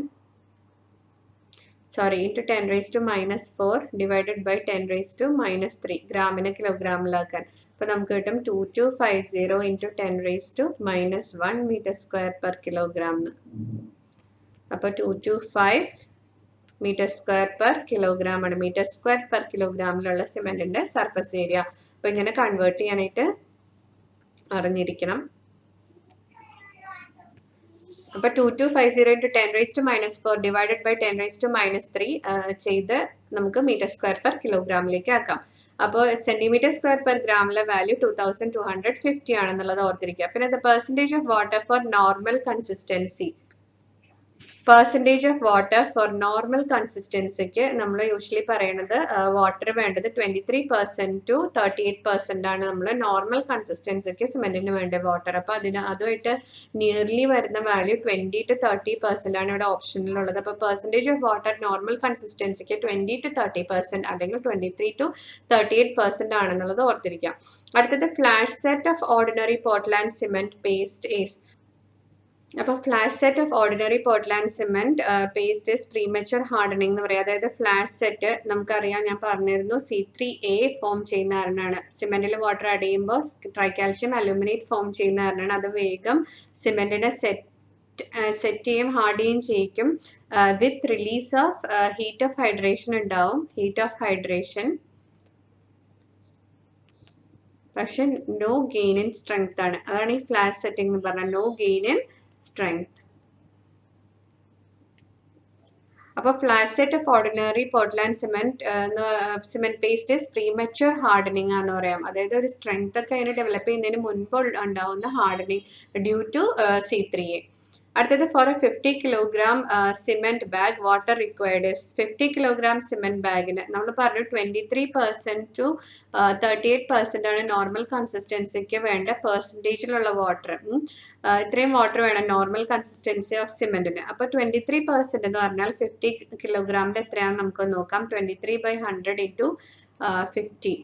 ഇൻറ്റു 10⁻⁴ ഡിവൈഡഡ് ബൈ 10⁻³ ഗ്രാമിന് കിലോഗ്രാമിലാക്കാൻ. അപ്പോൾ നമുക്ക് കിട്ടും 2250 into 10⁻⁻1 metre square per kilogram. അപ്പോൾ 225 മീറ്റർ സ്ക്വയർ പെർ കിലോഗ്രാം ആണ് മീറ്റർ സ്ക്വയർ പെർ കിലോഗ്രാമിലുള്ള സിമെന്റിന്റെ സർഫസ് ഏരിയ. അപ്പോൾ ഇങ്ങനെ കൺവേർട്ട് ചെയ്യാനായിട്ട് അറിഞ്ഞിരിക്കണം. അപ്പോൾ 2250 ഇൻറ്റു 10⁻⁻4 ഡിവൈഡഡ് ബൈ 10⁻³ ചെയ്ത് നമുക്ക് മീറ്റർ സ്ക്വയർ പെർ കിലോഗ്രാമിലേക്ക് ആക്കാം. അപ്പോൾ സെന്റിമീറ്റർ സ്ക്വയർ പെർ ഗ്രാമിലെ വാല്യൂ 2250 ആണെന്നുള്ളത് ഓർത്തിരിക്കുക. പിന്നെ the percentage of water for normal consistency. Percentage of water for normal കൺസിസ്റ്റൻസിക്ക് നമ്മൾ യൂഷ്വലി പറയുന്നത് വാട്ടർ വേണ്ടത് 23% to 38% ആണ് നമ്മൾ നോർമൽ കൺസിസ്റ്റൻസിക്ക് സിമെന്റിന് വേണ്ട വാട്ടർ. അപ്പോൾ അതുമായിട്ട് നിയർലി വരുന്ന വാല്യൂ 20 to 30% ആണ് ഇവിടെ ഓപ്ഷനിലുള്ളത്. അപ്പോൾ പെർസെൻറ്റേജ് ഓഫ് വാട്ടർ നോർമൽ കൺസിസ്റ്റൻസിക്ക് 20 to 30% അല്ലെങ്കിൽ 23 to 38% ആണെന്നുള്ളത് ഓർത്തിരിക്കാം. അടുത്തത് flash set of ordinary Portland cement paste is. അപ്പോൾ flash set of ordinary Portland cement paste is premature hardening എന്ന് പറയാം. അതായത് ഫ്ലാഷ് സെറ്റ് നമുക്കറിയാം, ഞാൻ പറഞ്ഞിരുന്നു C3A ഫോം ചെയ്യുന്ന കാരണമാണ്. സിമെന്റിൽ വാട്ടർ ആഡ് ചെയ്യുമ്പോൾ ട്രൈകാൽഷ്യം അലൂമിനേറ്റ് ഫോം ചെയ്യുന്ന കാരണമാണ്. അത് വേഗം സിമെന്റിനെ സെറ്റ് ചെയ്യും, ഹാർഡ് ചെയ്യും ചെയ്യിക്കും. With release of heat of hydration ഉണ്ടാവും. ഹീറ്റ് ഓഫ് ഹൈഡ്രേഷൻ പക്ഷെ നോ ഗെയിൻ ഇൻ സ്ട്രെങ്ത് ആണ്. അതാണ് ഈ ഫ്ലാഷ് സെറ്റിംഗ് എന്ന് പറഞ്ഞാൽ നോ ഗെയിൻ ഇൻ സ്ട്രെങ്ത്. അപ്പോൾ flash set of ordinary Portland cement paste is premature hardening എന്ന് പറയാം. അതായത് ഒരു സ്ട്രെങ്ത് ഒക്കെ അതിന് ഡെവലപ്പ് ചെയ്യുന്നതിന് മുൻപ് ഉണ്ടാവുന്ന ഹാർഡനിങ് ഡ്യൂ ടു C3A. അടുത്തത് for a 50 kilogram cement bag water required is. 50 kilogram cement ബാഗിന് നമ്മൾ പറഞ്ഞു 23% to 38% ആണ് നോർമൽ കൺസിസ്റ്റൻസിക്ക് വേണ്ട പെർസെൻറ്റേജിലുള്ള വാട്ടർ. ഇത്രയും വാട്ടർ വേണം നോർമൽ കൺസിസ്റ്റൻസി ഓഫ് സിമെന്റിന്. അപ്പോൾ 23% എന്ന് പറഞ്ഞാൽ 50 കിലോഗ്രാമിൻ്റെ എത്രയാണെന്ന് നമുക്ക് നോക്കാം. 23/100 ഇൻറ്റു 50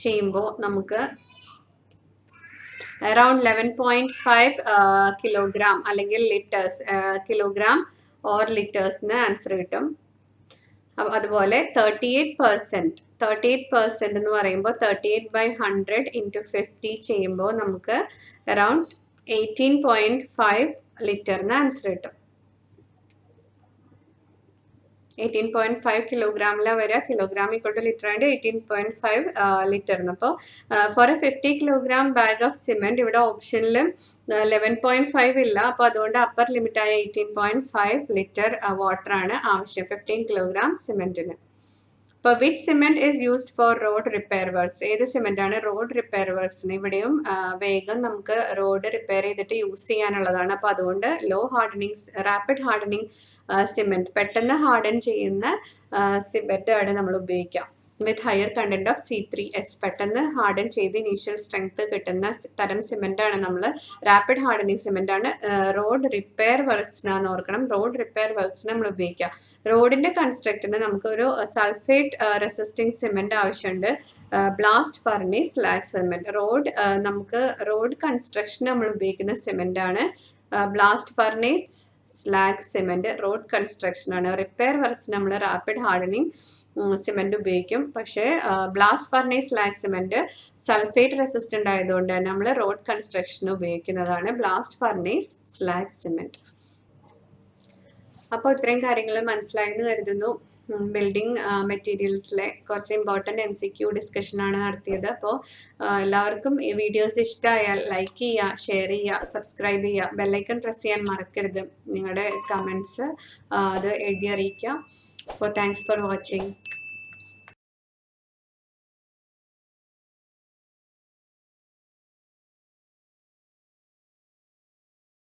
ചെയ്യുമ്പോൾ നമുക്ക് അറൌണ്ട് 11.5 കിലോഗ്രാം അല്ലെങ്കിൽ ലിറ്റേഴ്സ്, കിലോഗ്രാം ഓർ ലിറ്റേഴ്സിന് ആൻസർ കിട്ടും. അതുപോലെ 38% എന്ന് പറയുമ്പോൾ 38/100 ഇൻറ്റു 50 ചെയ്യുമ്പോൾ നമുക്ക് അറൌണ്ട് 18.5 ലിറ്ററിന് ആൻസർ കിട്ടും. 18.5 കിലോഗ്രാമിലാണ് വരിക. കിലോഗ്രാം ഈക്വൽ ടു ലിറ്റർ ആയിട്ട് 18.5 ലിറ്ററിന്. അപ്പോൾ for a 50 kilogram bag of cement ഇവിടെ ഓപ്ഷനിൽ 11.5 ഇല്ല. അപ്പോൾ അതുകൊണ്ട് അപ്പർ ലിമിറ്റായ 18.5 ലിറ്റർ വാട്ടർ ആണ് ആവശ്യം 15 കിലോഗ്രാം സിമെന്റിന്. അപ്പോൾ which cement is used for road repair works. ഏത് സിമെന്റ് ആണ് റോഡ് റിപ്പയർ വർക്ക്സിന്? ഇവിടെയും വേഗം നമുക്ക് റോഡ് റിപ്പയർ ചെയ്തിട്ട് യൂസ് ചെയ്യാനുള്ളതാണ്. അപ്പോൾ അതുകൊണ്ട് low hardening rapid hardening cement, പെട്ടെന്ന് ഹാർഡൻ ചെയ്യുന്ന സിമെന്റ് ആണ് നമ്മൾ ഉപയോഗിക്കാം. With higher content of C3S. പെട്ടെന്ന് ഹാർഡൻ ചെയ്ത് ഇനീഷ്യൽ സ്ട്രെങ്ത് കിട്ടുന്ന തരം സിമെന്റ് ആണ് നമ്മൾ റാപ്പിഡ് ഹാർഡനിങ് സിമെന്റ് ആണ്. റോഡ് റിപ്പയർ വർക്ക്സിനാന്ന് ഓർക്കണം. റോഡ് റിപ്പയർ വർക്ക്സിന് നമ്മൾ ഉപയോഗിക്കുക. റോഡിന്റെ കൺസ്ട്രക്റ്റിന് നമുക്ക് ഒരു സൾഫേറ്റ് റെസിസ്റ്റിംഗ് സിമെന്റ് ആവശ്യമുണ്ട്. Blast furnace slag cement. നമുക്ക് റോഡ് കൺസ്ട്രക്ഷൻ നമ്മൾ ഉപയോഗിക്കുന്ന സിമെന്റ് ആണ് blast furnace slag cement. Road construction ആണ്. റിപ്പയർ വർക്ക്സ് നമ്മൾ റാപ്പിഡ് ഹാർഡനിങ് സിമെന്റ് ഉപയോഗിക്കും. പക്ഷേ blast furnace slag cement sulphate resistant ആയതുകൊണ്ട് തന്നെ നമ്മൾ റോഡ് കൺസ്ട്രക്ഷന് ഉപയോഗിക്കുന്നതാണ് ബ്ലാസ്റ്റ് ഫർണേസ് സ്ലാഗ് സിമെന്റ്. അപ്പോൾ ഇത്രയും കാര്യങ്ങൾ മനസ്സിലായെന്ന് കരുതുന്നു. ബിൽഡിംഗ് മെറ്റീരിയൽസിലെ കുറച്ച് ഇമ്പോർട്ടൻറ്റ് MCQ ഡിസ്കഷനാണ് നടത്തിയത്. അപ്പോൾ എല്ലാവർക്കും ഈ വീഡിയോസ് ഇഷ്ടമായാൽ ലൈക്ക് ചെയ്യുക, ഷെയർ ചെയ്യുക, സബ്സ്ക്രൈബ് ചെയ്യുക, ബെല്ലൈക്കൺ പ്രസ് ചെയ്യാൻ മറക്കരുത്. നിങ്ങളുടെ കമൻസ് അത് എഴുതി അറിയിക്കുക. അപ്പോൾ താങ്ക്സ് ഫോർ വാച്ചിങ്.